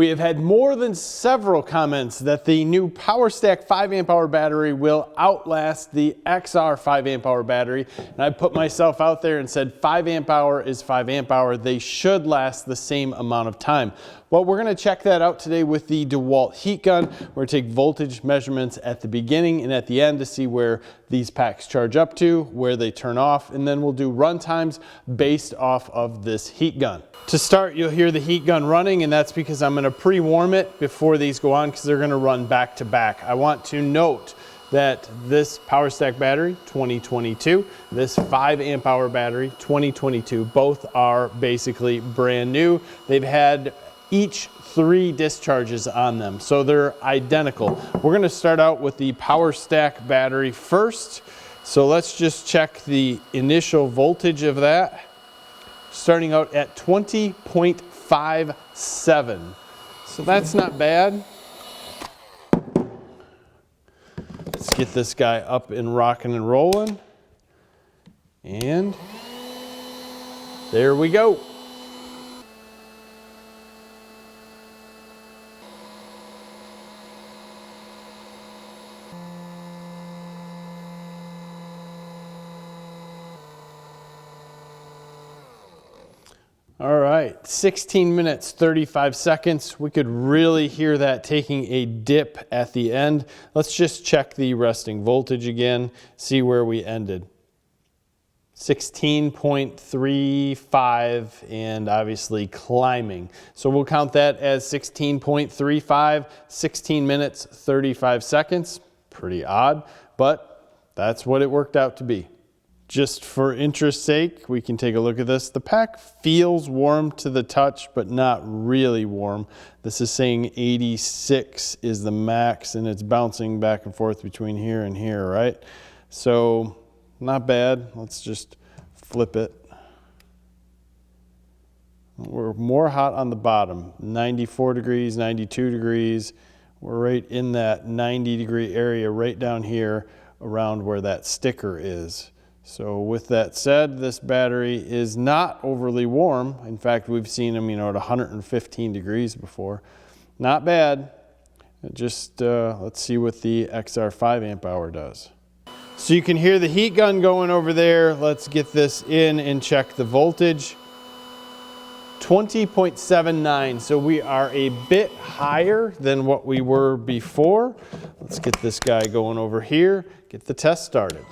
We have had more than several comments that the new PowerStack 5 amp hour battery will outlast the XR 5 amp hour battery. And I put myself out there and said 5 amp hour is 5 amp hour. They should last the same amount of time. Well, we're going to check that out today with the DEWALT heat gun. We're going to take voltage measurements at the beginning and at the end to see where these packs charge up to, where they turn off, and then we'll do run times based off of this heat gun. To start, you'll hear the heat gun running, and that's because I'm going to pre-warm it before these go on because they're going to run back to back. I want to note that this PowerStack battery 2022, this 5 amp hour battery 2022, both are basically brand new. They've had each 3 discharges on them, so they're identical. We're going to start out with the PowerStack battery first. So let's just check the initial voltage of that, starting out at 20.57. So that's not bad. Let's get this guy up and rocking and rolling. And there we go. All right, 16 minutes, 35 seconds. We could really hear that taking a dip at the end. Let's just check the resting voltage again, see where we ended. 16.35 and obviously climbing. So we'll count that as 16.35, 16 minutes, 35 seconds. Pretty odd, but that's what it worked out to be. Just for interest's sake, we can take a look at this. The pack feels warm to the touch, but not really warm. This is saying 86 is the max, and it's bouncing back and forth between here and here, right? So not bad. Let's just flip it. We're more hot on the bottom, 94 degrees, 92 degrees. We're right in that 90-degree area right down here around where that sticker is. So with that said, this battery is not overly warm. In fact, we've seen them, at 115 degrees before. Not bad. Just let's see what the XR 5 amp hour does. So you can hear the heat gun going over there. Let's get this in and check the voltage. 20.79, so we are a bit higher than what we were before. Let's get this guy going over here, get the test started.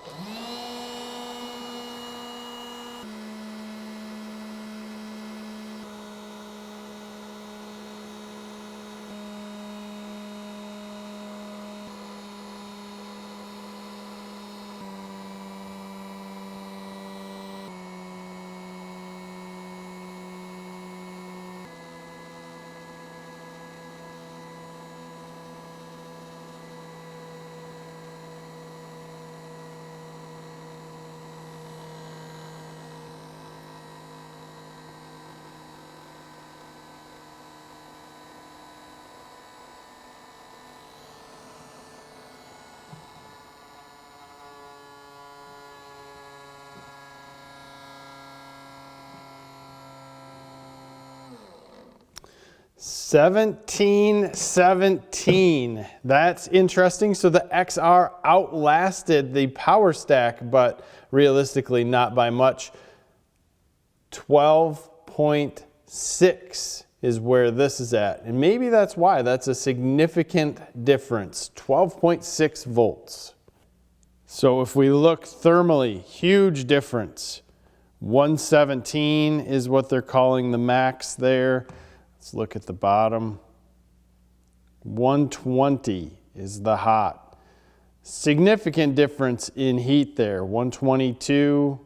$17.17. That's interesting. So the XR outlasted the PowerStack, but realistically not by much. 12.6 is where this is at. And maybe that's why. That's a significant difference. 12.6 volts. So if we look thermally, huge difference. 117 is what they're calling the max there. Let's look at the bottom. 120 is the hot. Significant difference in heat there. 122,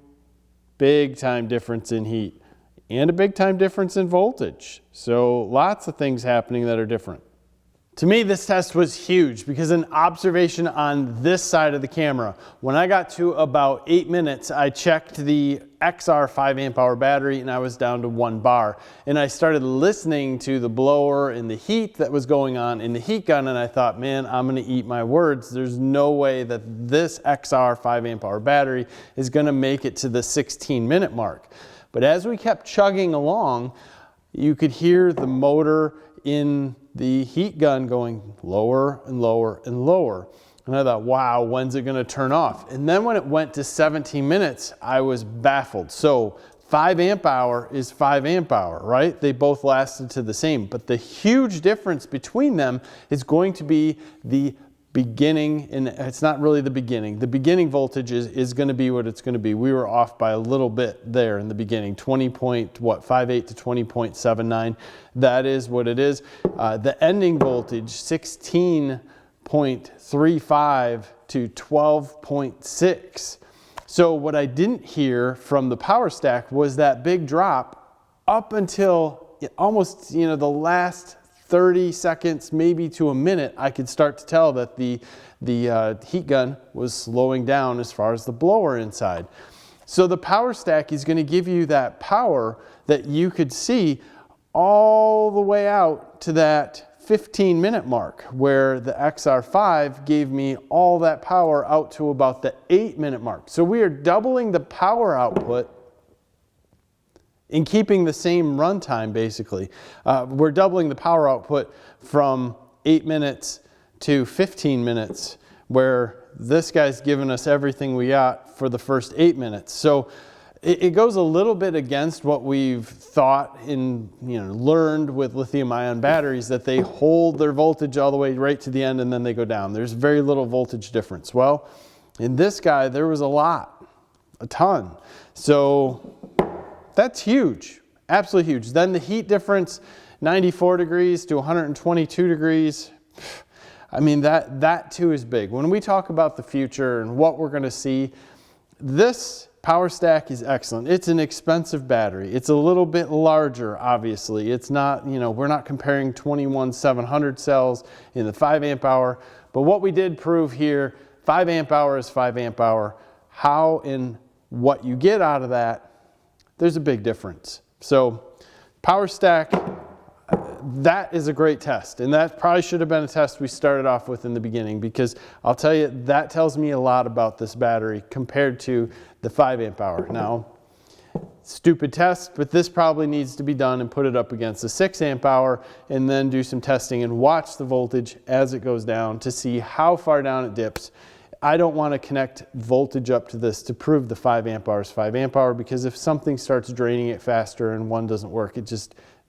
big time difference in heat. And a big time difference in voltage. So lots of things happening that are different. To me, this test was huge because an observation on this side of the camera, when I got to about 8 minutes, I checked the XR 5 amp hour battery and I was down to 1 bar. And I started listening to the blower and the heat that was going on in the heat gun, and I thought, man, I'm gonna eat my words. There's no way that this XR 5 amp hour battery is gonna make it to the 16-minute mark. But as we kept chugging along, you could hear the motor in the heat gun going lower and lower and lower. And I thought, wow, when's it gonna turn off? And then when it went to 17 minutes, I was baffled. So 5 amp hour is 5 amp hour, right? They both lasted to the same, but the huge difference between them is going to be the beginning, and it's not really the beginning. The beginning voltage is going to be what it's going to be. We were off by a little bit there in the beginning, 20.58 to 20.79. That is what it is. The ending voltage, 16.35 to 12.6. So what I didn't hear from the PowerStack was that big drop up until almost, the last 30 seconds, maybe to a minute. I could start to tell that the heat gun was slowing down as far as the blower inside. So the PowerStack is going to give you that power that you could see all the way out to that 15-minute mark, where the XR5 gave me all that power out to about the 8-minute mark. So we are doubling the power output in keeping the same runtime, basically. We're doubling the power output from 8 minutes to 15 minutes, where this guy's given us everything we got for the first 8 minutes. So it goes a little bit against what we've thought and learned with lithium-ion batteries, that they hold their voltage all the way right to the end and then they go down. There's very little voltage difference. Well, in this guy, there was a ton. So that's huge, absolutely huge. Then the heat difference, 94 degrees to 122 degrees. I mean, that too is big. When we talk about the future and what we're gonna see, this PowerStack is excellent. It's an expensive battery. It's a little bit larger, obviously. It's not, we're not comparing 21700 cells in the 5 amp hour, but what we did prove here, 5 amp hour is 5 amp hour. How and what you get out of that, there's a big difference. So PowerStack, that is a great test, and that probably should have been a test we started off with in the beginning, because I'll tell you, that tells me a lot about this battery compared to the 5 amp hour. Now, stupid test, but this probably needs to be done and put it up against the 6 amp hour and then do some testing and watch the voltage as it goes down to see how far down it dips. I don't want to connect voltage up to this to prove the 5 amp hour is 5 amp hour, because if something starts draining it faster and one doesn't work,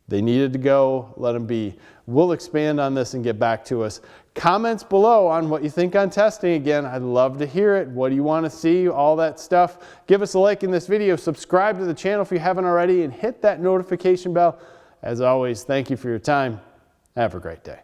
they needed to go, let them be. We'll expand on this and get back to us. Comments below on what you think on testing. Again, I'd love to hear it. What do you want to see? All that stuff. Give us a like in this video. Subscribe to the channel if you haven't already, and hit that notification bell. As always, thank you for your time. Have a great day.